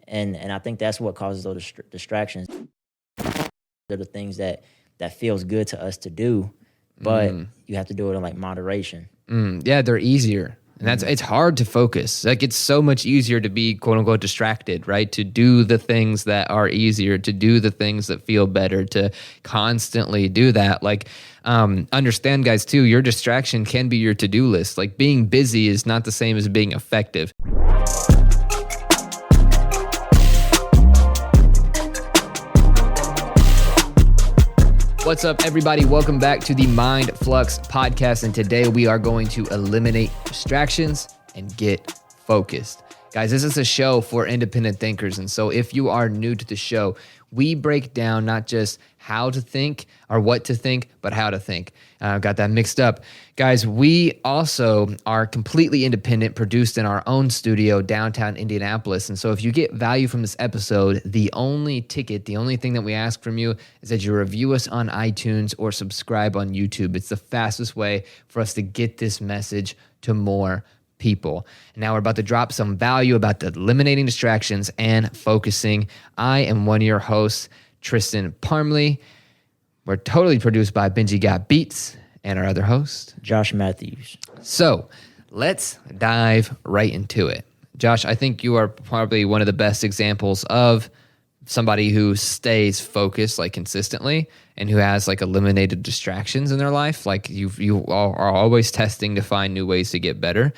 And I think that's what causes those distractions. They're the things that feels good to us to do, but you have to do it in like moderation. Yeah, they're easier. And it's hard to focus. Like, it's so much easier to be quote unquote distracted, right? To do the things that are easier, to do the things that feel better, to constantly do that. Like, understand, guys, too, your distraction can be your to-do list. Like, being busy is not the same as being effective. What's up, everybody? Welcome back to the Mind Flux podcast. And today we are going to eliminate distractions and get focused. Guys, this is a show for independent thinkers. And so if you are new to the show, we break down not just how to think or what to think, but how to think. Got that mixed up. Guys, we also are completely independent, produced in our own studio downtown Indianapolis. And so if you get value from this episode, the only thing that we ask from you is that you review us on iTunes or subscribe on YouTube. It's the fastest way for us to get this message to more people. And now we're about to drop some value about eliminating distractions and focusing. I am one of your hosts, Tristan Parmley. We're totally produced by Benji Got Beats and our other host, Josh Matthews. So let's dive right into it. Josh, I think you are probably one of the best examples of somebody who stays focused like consistently and who has like eliminated distractions in their life. Like you are always testing to find new ways to get better.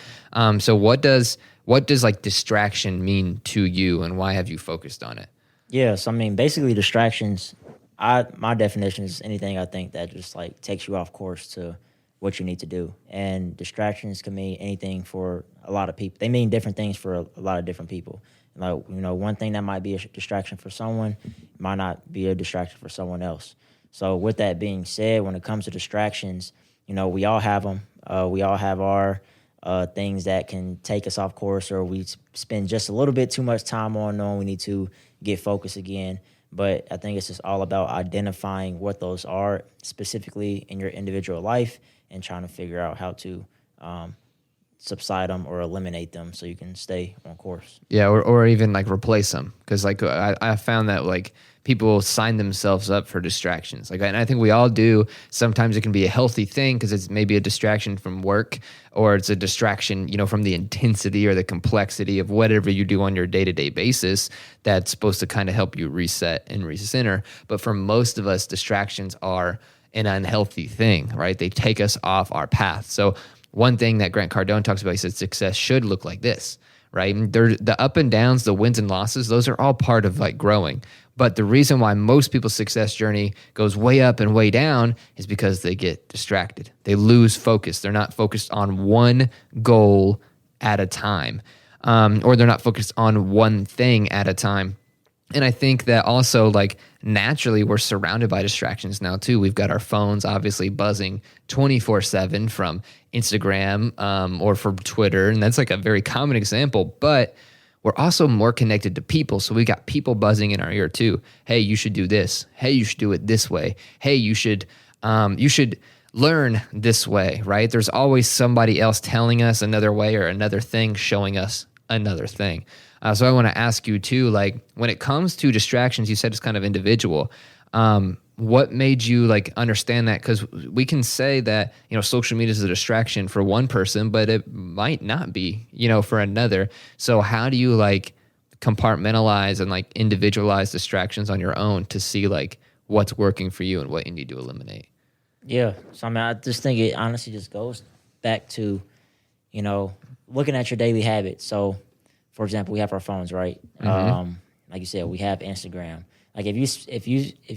So what does like distraction mean to you, and why have you focused on it? Yeah, so I mean, basically distractions, my definition is anything I think that just like takes you off course to what you need to do. And distractions can mean anything for a lot of people. They mean different things for a lot of different people. Like, you know, one thing that might be a distraction for someone might not be a distraction for someone else. So with that being said, when it comes to distractions, you know, we all have them. We all have our things that can take us off course, or we spend just a little bit too much time on knowing we need to get focused again. But I think it's just all about identifying what those are specifically in your individual life and trying to figure out how to subside them or eliminate them so you can stay on course. Yeah, or even like replace them. Because like I found that like people sign themselves up for distractions. Like, and I think we all do. Sometimes it can be a healthy thing because it's maybe a distraction from work, or it's a distraction, you know, from the intensity or the complexity of whatever you do on your day-to-day basis that's supposed to kind of help you reset and recenter. But for most of us, distractions are an unhealthy thing, right? They take us off our path. So one thing that Grant Cardone talks about, he said success should look like this, right? And the up and downs, the wins and losses, those are all part of like growing. But the reason why most people's success journey goes way up and way down is because they get distracted. They lose focus. They're not focused on one goal at a time, or they're not focused on one thing at a time. And I think that also, like, naturally we're surrounded by distractions now too. We've got our phones obviously buzzing 24/7 from Instagram or from Twitter, and that's like a very common example. But we're also more connected to people, so we got people buzzing in our ear too. Hey, you should do this. Hey, you should do it this way. Hey, you should learn this way, right? There's always somebody else telling us another way or another thing, showing us another thing. So I want to ask you too, like when it comes to distractions, you said it's kind of individual. What made you like understand that? Because we can say that, you know, social media is a distraction for one person, but it might not be, you know, for another. So how do you like compartmentalize and like individualize distractions on your own to see like what's working for you and what you need to eliminate? Yeah. So I mean, I just think it honestly just goes back to, you know, looking at your daily habits. So for example, we have our phones, right? Mm-hmm. Like you said, we have Instagram. Like if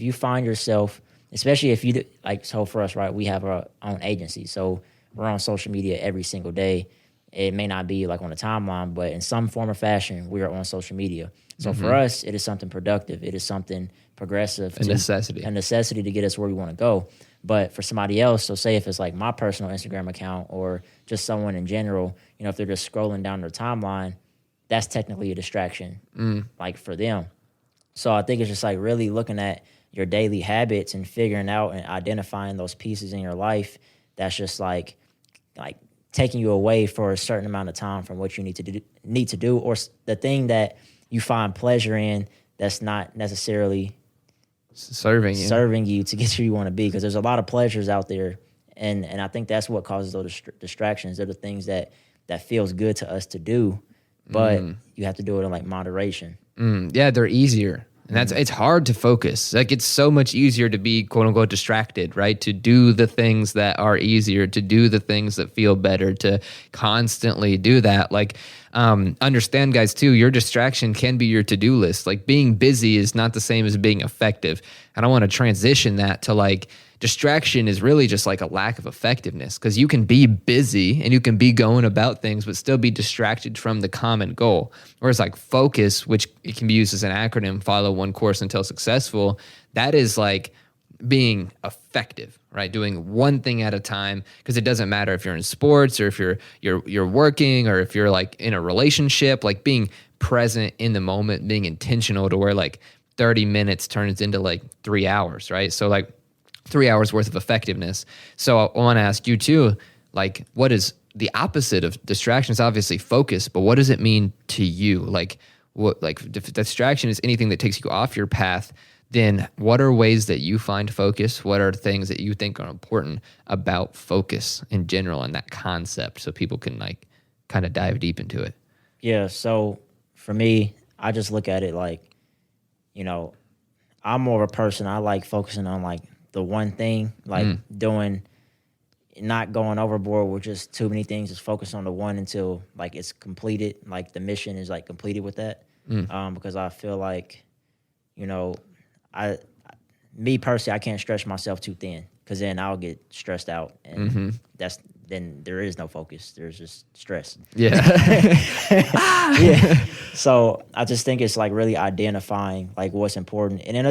you find yourself, especially if you like, so for us, right, we have our own agency, so we're on social media every single day. It may not be like on a timeline, but in some form or fashion, we are on social media. So for us, it is something productive. It is something progressive. A necessity to get us where we want to go. But for somebody else, so say if it's like my personal Instagram account or just someone in general, you know, if they're just scrolling down their timeline, that's technically a distraction, like for them. So I think it's just like really looking at your daily habits and figuring out and identifying those pieces in your life that's just like taking you away for a certain amount of time from what you need to do, or the thing that you find pleasure in that's not necessarily Serving you. serving you to get where you want to be, because there's a lot of pleasures out there, and I think that's what causes those distractions. They're the things that feels good to us to do, but you have to do it in like moderation. Yeah, they're easier. And it's hard to focus. Like, it's so much easier to be quote unquote distracted, right? To do the things that are easier, to do the things that feel better, to constantly do that. Like, understand, guys, too, your distraction can be your to-do list. Like, being busy is not the same as being effective. And I want to transition that to like, distraction is really just like a lack of effectiveness, because you can be busy and you can be going about things but still be distracted from the common goal. Whereas like focus, which it can be used as an acronym, follow one course until successful, that is like being effective, right? Doing one thing at a time, because it doesn't matter if you're in sports or if you're working or if you're like in a relationship, like being present in the moment, being intentional to where like 30 minutes turns into like 3 hours, right? So like 3 hours worth of effectiveness. So I want to ask you too, like, what is the opposite of distractions? Obviously focus, but what does it mean to you? Like, what, like, if distraction is anything that takes you off your path, then what are ways that you find focus? What are things that you think are important about focus in general and that concept, so people can like kind of dive deep into it? Yeah, so for me, I just look at it like, you know, I'm more of a person, I like focusing on like the one thing, like doing, not going overboard with just too many things, just focus on the one until like it's completed, like the mission is like completed with that. Because I feel like, you know, me personally, I can't stretch myself too thin, because then I'll get stressed out, and then there is no focus. There's just stress. Yeah. Yeah. So I just think it's like really identifying like what's important, and it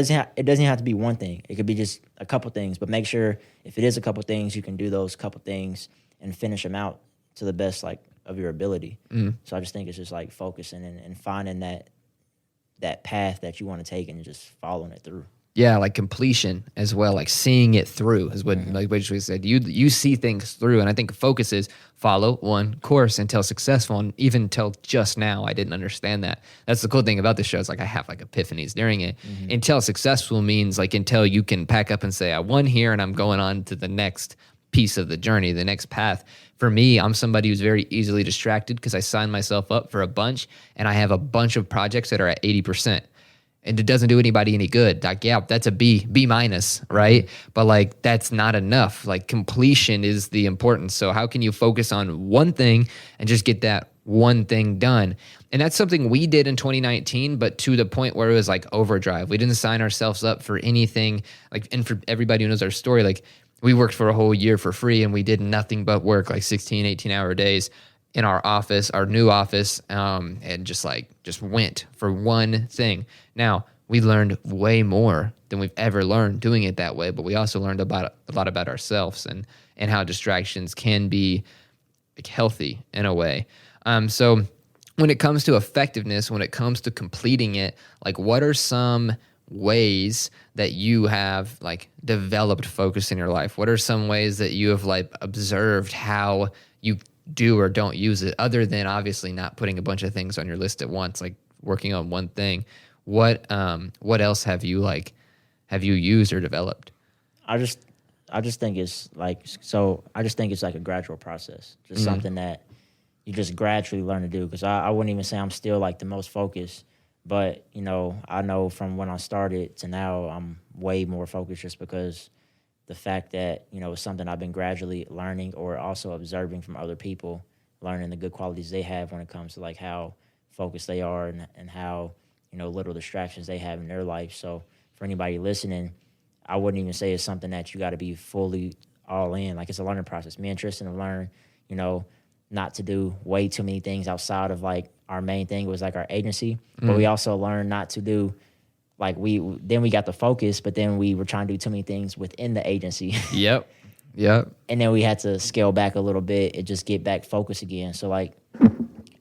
doesn't have to be one thing. It could be just a couple things, but make sure if it is a couple things, you can do those couple things and finish them out to the best like of your ability. So I just think it's just like focusing and finding that path that you want to take and just following it through. Yeah, like completion as well, like seeing it through is what like we said. You see things through, and I think focus is follow one course until successful. And even until just now, I didn't understand that. That's the cool thing about the show. It's like I have like epiphanies during it. Until successful means like until you can pack up and say I won here and I'm going on to the next piece of the journey, the next path. For me, I'm somebody who's very easily distracted because I sign myself up for a bunch, and I have a bunch of projects that are at 80%. And it doesn't do anybody any good. Like, yeah, that's a B minus, right? But like, that's not enough. Like, completion is the importance. So how can you focus on one thing and just get that one thing done? And that's something we did in 2019, but to the point where it was like overdrive. We didn't sign ourselves up for anything. Like, and for everybody who knows our story, like we worked for a whole year for free, and we did nothing but work like 16, 18-hour days in our office, our new office, and just went for one thing. Now, we learned way more than we've ever learned doing it that way, but we also learned a lot about ourselves and how distractions can be like healthy in a way. So when it comes to effectiveness, when it comes to completing it, like what are some ways that you have like developed focus in your life? What are some ways that you have like observed how you do or don't use it, other than obviously not putting a bunch of things on your list at once, like working on one thing? What else have you used or developed? I just think it's like, I just think it's like a gradual process, just something that you just gradually learn to do. Because I wouldn't even say I'm still like the most focused, but you know, I know from when I started to now I'm way more focused, just because the fact that, you know, it's something I've been gradually learning, or also observing from other people, learning the good qualities they have when it comes to like how focused they are, and how, you know, little distractions they have in their life. So for anybody listening, I wouldn't even say it's something that you got to be fully all in. Like, it's a learning process. Me and Tristan have learned, you know, not to do way too many things outside of like our main thing was like our agency, but we also learned not to do like we got the focus, but then we were trying to do too many things within the agency. Yep. And then we had to scale back a little bit and just get back focused again. So like,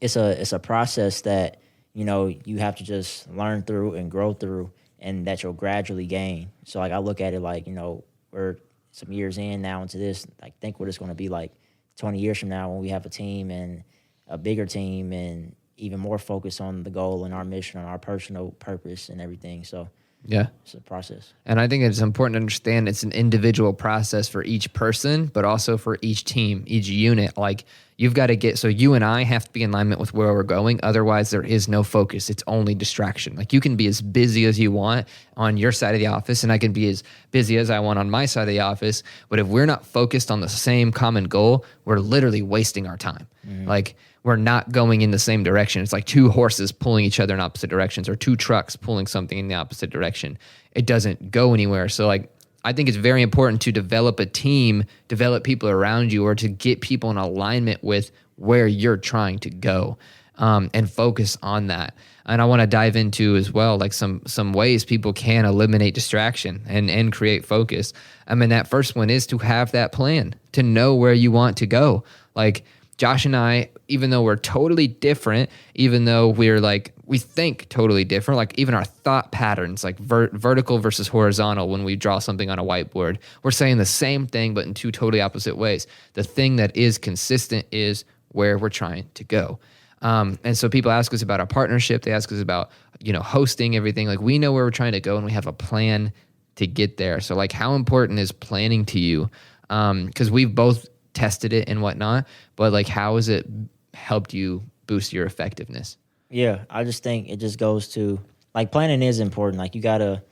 it's a process that, you know, you have to just learn through and grow through, and that you'll gradually gain. So like, I look at it like, you know, we're some years in now into this, like think what it's going to be like 20 years from now when we have a team and a bigger team, and even more focused on the goal and our mission, on our personal purpose and everything. So Yeah. it's a process. And I think it's important to understand it's an individual process for each person, but also for each team, each unit. Like you've got to so you and I have to be in alignment with where we're going. Otherwise, there is no focus. It's only distraction. Like you can be as busy as you want on your side of the office, and I can be as busy as I want on my side of the office. But if we're not focused on the same common goal, we're literally wasting our time. Like we're not going in the same direction. It's like two horses pulling each other in opposite directions, or two trucks pulling something in the opposite direction. It doesn't go anywhere. So like, I think it's very important to develop a team, develop people around you, or to get people in alignment with where you're trying to go, and focus on that. And I want to dive into as well, like some ways people can eliminate distraction and create focus. I mean, that first one is to have that plan, to know where you want to go. Like Josh and I, even though we're totally different, even though we think totally different, like even our thought patterns, like vertical versus horizontal, when we draw something on a whiteboard, we're saying the same thing, but in two totally opposite ways. The thing that is consistent is where we're trying to go. And so people ask us about our partnership. They ask us about, hosting everything. Like we know where we're trying to go and we have a plan to get there. So like how important is planning to you? Because we've both tested it and whatnot, but like how has it helped you boost your effectiveness? Yeah, I just think it just goes to, like, planning is important. Like, you got to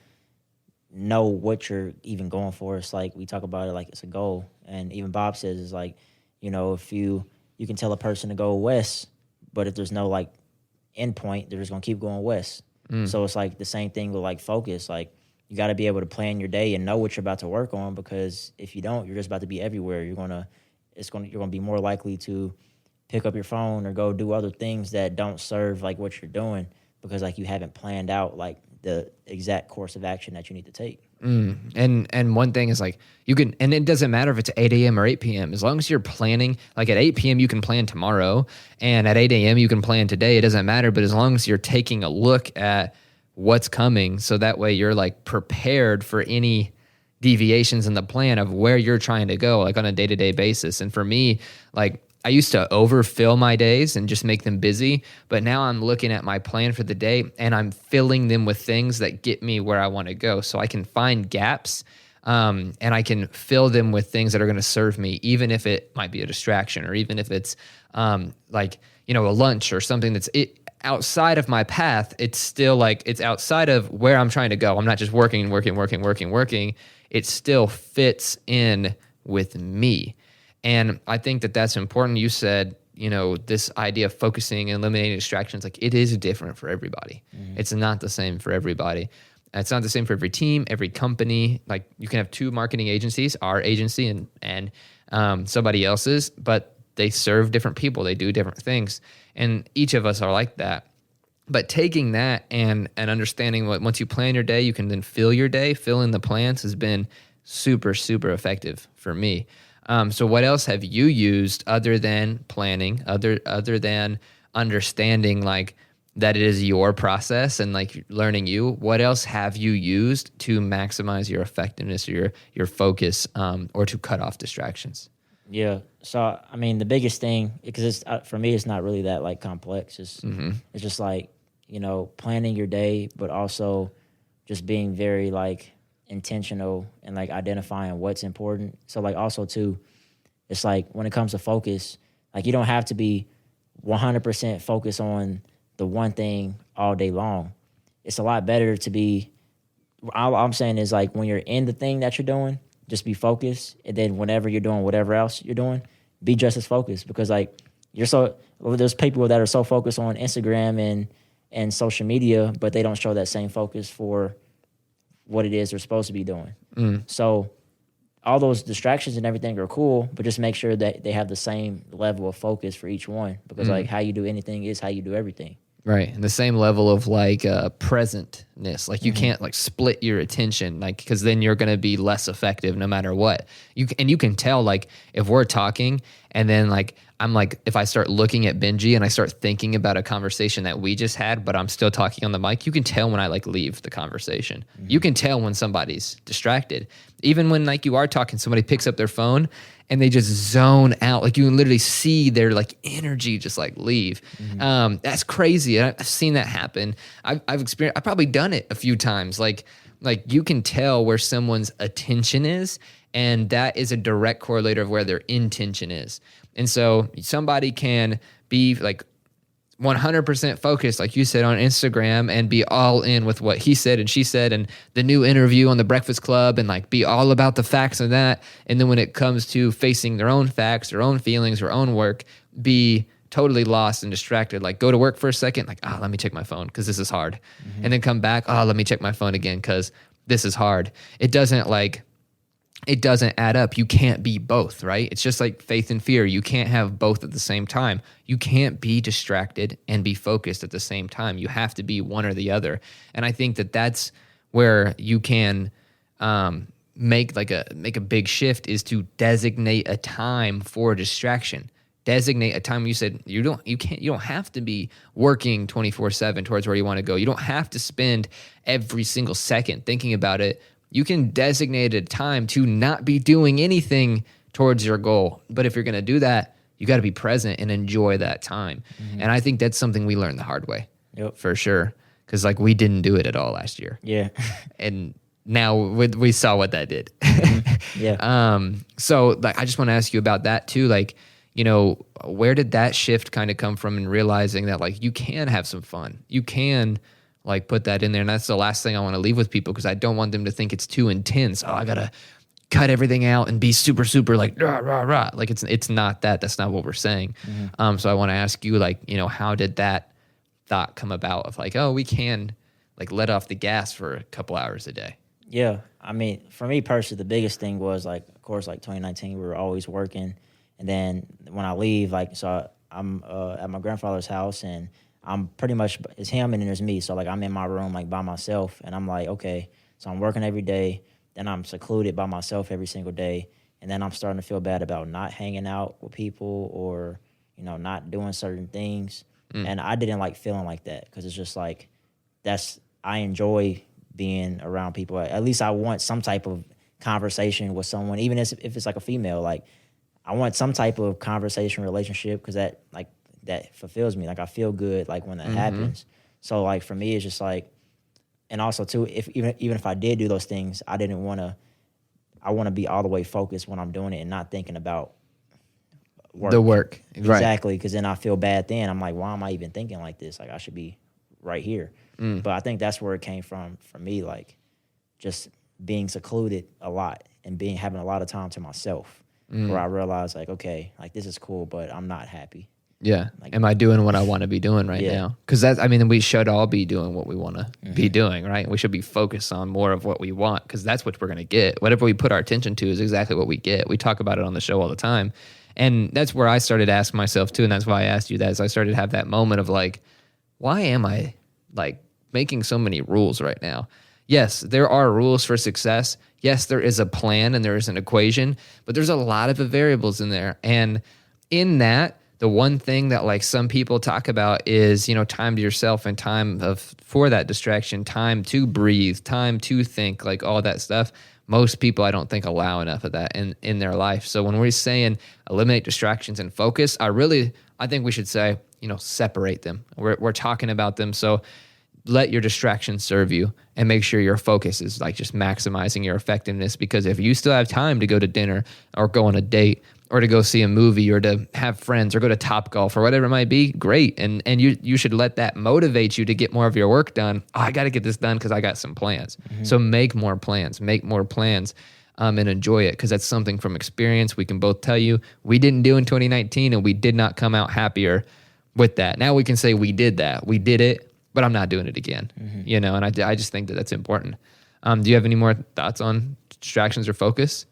know what you're even going for. It's like we talk about it like it's a goal. And even Bob says it's like, if you can tell a person to go west, but if there's no, like, end point, they're just going to keep going west. So it's like the same thing with, like, focus. Like, you got to be able to plan your day and know what you're about to work on, because if you don't, you're just about to be everywhere. You're going to be more likely to pick up your phone or go do other things that don't serve like what you're doing, because like you haven't planned out like the exact course of action that you need to take. And one thing is like you can, and it doesn't matter if it's 8 a.m. or 8 p.m. As long as you're planning, like at 8 p.m. you can plan tomorrow, and at 8 a.m. you can plan today. It doesn't matter, but as long as you're taking a look at what's coming, so that way you're like prepared for any deviations in the plan of where you're trying to go, like on a day-to-day basis. And for me, like I used to overfill my days and just make them busy, but now I'm looking at my plan for the day and I'm filling them with things that get me where I want to go. So I can find gaps, and I can fill them with things that are going to serve me, even if it might be a distraction, or even if it's like, a lunch or something that's outside of my path. It's still like it's outside of where I'm trying to go. I'm not just working. It still fits in with me. And I think that that's important. You said, this idea of focusing and eliminating distractions, like it is different for everybody. It's not the same for everybody. It's not the same for every team, every company. Like you can have two marketing agencies, our agency and somebody else's, but they serve different people. They do different things. And each of us are like that. But taking that and understanding what once you plan your day, you can then fill your day, fill in the plans, has been super, super effective for me. So what else have you used other than planning, other than understanding like that it is your process and like learning you? What else have you used to maximize your effectiveness or your focus, or to cut off distractions? Yeah. So, I mean, the biggest thing, because for me, it's not really that like complex. It's just like, planning your day, but also just being very like intentional and like identifying what's important. So like also too, it's like when it comes to focus, like you don't have to be 100% focused on the one thing all day long. It's a lot better to be, all I'm saying is like when you're in the thing that you're doing, just be focused. And then whenever you're doing whatever else you're doing, be just as focused, because like there's people that are so focused on Instagram and social media, but they don't show that same focus for what it is they're supposed to be doing. So all those distractions and everything are cool, but just make sure that they have the same level of focus for each one, because like how you do anything is how you do everything. Right. And the same level of like presentness. Like you can't like split your attention, like, because then you're going to be less effective no matter what. You can tell like if we're talking and then like I'm like, if I start looking at Benji and I start thinking about a conversation that we just had, but I'm still talking on the mic, you can tell when I like leave the conversation. You can tell when somebody's distracted. Even when like you are talking, somebody picks up their phone and they just zone out. Like you can literally see their like energy just like leave. That's crazy. I've seen that happen. I've experienced, I've probably done it a few times. Like you can tell where someone's attention is, and that is a direct correlator of where their intention is. And so somebody can be like 100% focused, like you said, on Instagram and be all in with what he said and she said and the new interview on the Breakfast Club and like be all about the facts of that. And then when it comes to facing their own facts, their own feelings, their own work, be totally lost and distracted. Like go to work for a second, like, let me check my phone because this is hard. And then come back, let me check my phone again because this is hard. It doesn't add up. You can't be both, right? It's just like faith and fear. You can't have both at the same time. You can't be distracted and be focused at the same time. You have to be one or the other. And I think that that's where you can make a big shift, is to designate a time for distraction. Designate a time. You said you don't have to be working 24/7 towards where you want to go. You don't have to spend every single second thinking about it. You can designate a time to not be doing anything towards your goal. But if you're going to do that, you got to be present and enjoy that time. And I think that's something we learned the hard way. Yep. For sure. Because like we didn't do it at all last year. Yeah. And now we saw what that did. Yeah. So like, I just want to ask you about that too. Like, you know, where did that shift kind of come from in realizing that like you can have some fun? You can like put that in there. And that's the last thing I want to leave with people, because I don't want them to think it's too intense. I got to cut everything out and be super, super like, rah, rah, rah. Like it's not that. That's not what we're saying. So I want to ask you, like, you know, how did that thought come about of like, we can like let off the gas for a couple hours a day? Yeah. I mean, for me personally, the biggest thing was like, of course, like 2019, we were always working. And then when I leave, like, so I'm at my grandfather's house, and I'm pretty much, it's him and then there's me. So like I'm in my room like by myself, and I'm like, okay, so I'm working every day. Then I'm secluded by myself every single day. And then I'm starting to feel bad about not hanging out with people or, you know, not doing certain things. And I didn't like feeling like that, because it's just like, I enjoy being around people. At least I want some type of conversation with someone, even if it's like a female. Like I want some type of conversation, relationship, because that fulfills me. Like I feel good like when that happens. So like for me, it's just like, and also too, even if I did do those things, I want to be all the way focused when I'm doing it and not thinking about work. The work. Exactly. Because then I feel bad then. I'm like, why am I even thinking like this? Like I should be right here. But I think that's where it came from for me, like just being secluded a lot and having a lot of time to myself, where I realized like, okay, like this is cool, but I'm not happy. Yeah. Like, am I doing what I want to be doing right now? Because we should all be doing what we want to be doing, right? We should be focused on more of what we want, because that's what we're going to get. Whatever we put our attention to is exactly what we get. We talk about it on the show all the time. And that's where I started asking myself too. And that's why I asked you that, is I started to have that moment of like, why am I like making so many rules right now? Yes, there are rules for success. Yes, there is a plan and there is an equation, but there's a lot of variables in there. And in that, the one thing that like some people talk about is, you know, time to yourself and time for that distraction, time to breathe, time to think, like all that stuff. Most people, I don't think, allow enough of that in their life. So when we're saying eliminate distractions and focus, I think we should say, you know, separate them. We're talking about them. So let your distractions serve you and make sure your focus is like just maximizing your effectiveness. Because if you still have time to go to dinner or go on a date or to go see a movie or to have friends or go to Topgolf or whatever it might be, great. And you should let that motivate you to get more of your work done. I got to get this done because I got some plans. So make more plans and enjoy it, because that's something from experience we can both tell you we didn't do in 2019, and we did not come out happier with that. Now we can say we did that. We did it, but I'm not doing it again. You know, and I just think that that's important. Do you have any more thoughts on distractions or focus?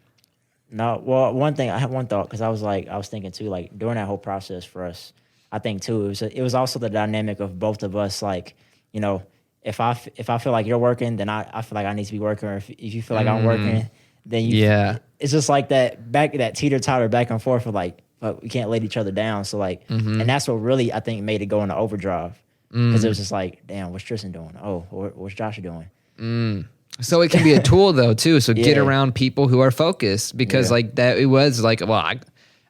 No, well, I had one thought, because I was thinking too, like during that whole process for us, I think too, it was also the dynamic of both of us, like, you know, if I feel like you're working, then I feel like I need to be working, or if you feel like I'm working, then it's just like that teeter-totter back and forth of like, but we can't let each other down. So like, and that's what really I think made it go into overdrive because it was just like, damn, what's Tristan doing? Oh, what's Josh doing? So it can be a tool though too. So get Yeah. around people who are focused because Yeah. like that it was like, well,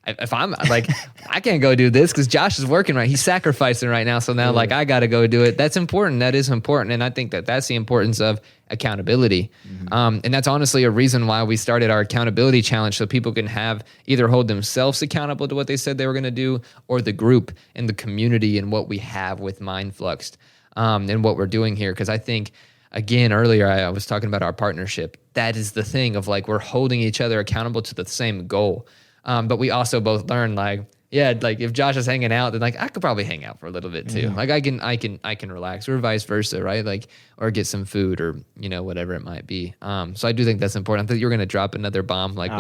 if I'm like, I can't go do this because Josh is working right. He's sacrificing right now. So now like I got to go do it. That's important. That is important. And I think that that's the importance of accountability. And that's honestly a reason why we started our accountability challenge. So people can have either hold themselves accountable to what they said they were going to do or the group and the community and what we have with Mind Fluxed and what we're doing here. Cause I think, again, earlier I was talking about our partnership. That is the thing of like, we're holding each other accountable to the same goal. But we also both learned like, yeah, like if Josh is hanging out, then like I could probably hang out for a little bit too. Like I can relax or vice versa, right? Like, or get some food or, you know, whatever it might be. So I do think that's important. I thought you were going to drop another bomb. Like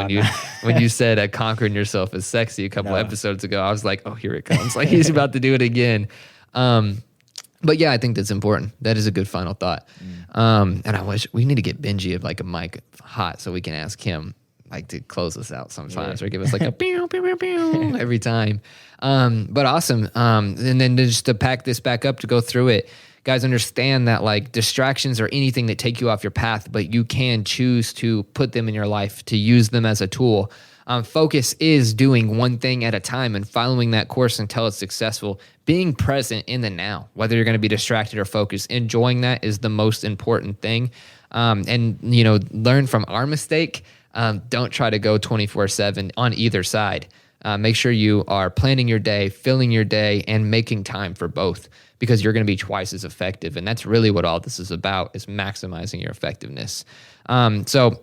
when you said conquering yourself is sexy a couple episodes ago, I was like, oh, here it comes. Like he's about to do it again. But yeah, I think that's important. That is a good final thought. And I wish we need to get Benji like a mic hot so we can ask him like to close us out sometimes or give us like a pew, pew, pew, pew every time. But awesome. And then just to pack this back up to go through it, guys, understand that like distractions are anything that take you off your path, but you can choose to put them in your life, to use them as a tool. Focus is doing one thing at a time and following that course until it's successful. Being present in the now, whether you're going to be distracted or focused, enjoying that is the most important thing. And, you know, learn from our mistake. Don't try to go 24/7 on either side. Make sure you are planning your day, filling your day, and making time for both because you're going to be twice as effective. And that's really what all this is about, is maximizing your effectiveness. So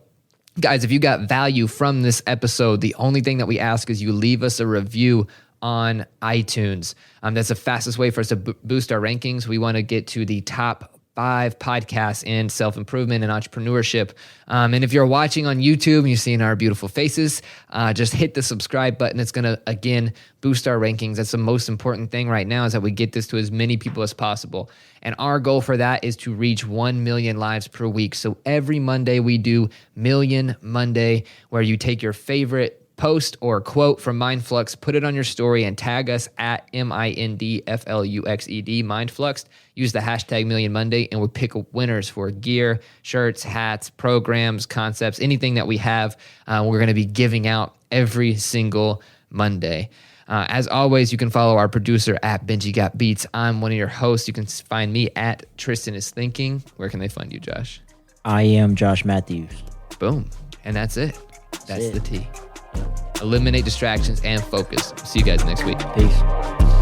guys, if you got value from this episode, the only thing that we ask is you leave us a review on iTunes. That's the fastest way for us to boost our rankings. We want to get to the top 5 podcasts in self-improvement and entrepreneurship. And if you're watching on YouTube and you're seeing our beautiful faces, just hit the subscribe button. It's going to, again, boost our rankings. That's the most important thing right now, is that we get this to as many people as possible. And our goal for that is to reach 1 million lives per week. So every Monday we do Million Monday, where you take your favorite post or quote from MindFlux, put it on your story, and tag us at MindFluxed, MindFluxed. Use the hashtag Million Monday, and we'll pick winners for gear, shirts, hats, programs, concepts, anything that we have. We're going to be giving out every single Monday. As always, you can follow our producer at Benji Got Beats. I'm one of your hosts. You can find me at Tristan Is Thinking. Where can they find you, Josh? I am Josh Matthews. Boom. And that's it. That's the T. Eliminate distractions and focus. See you guys next week. Peace.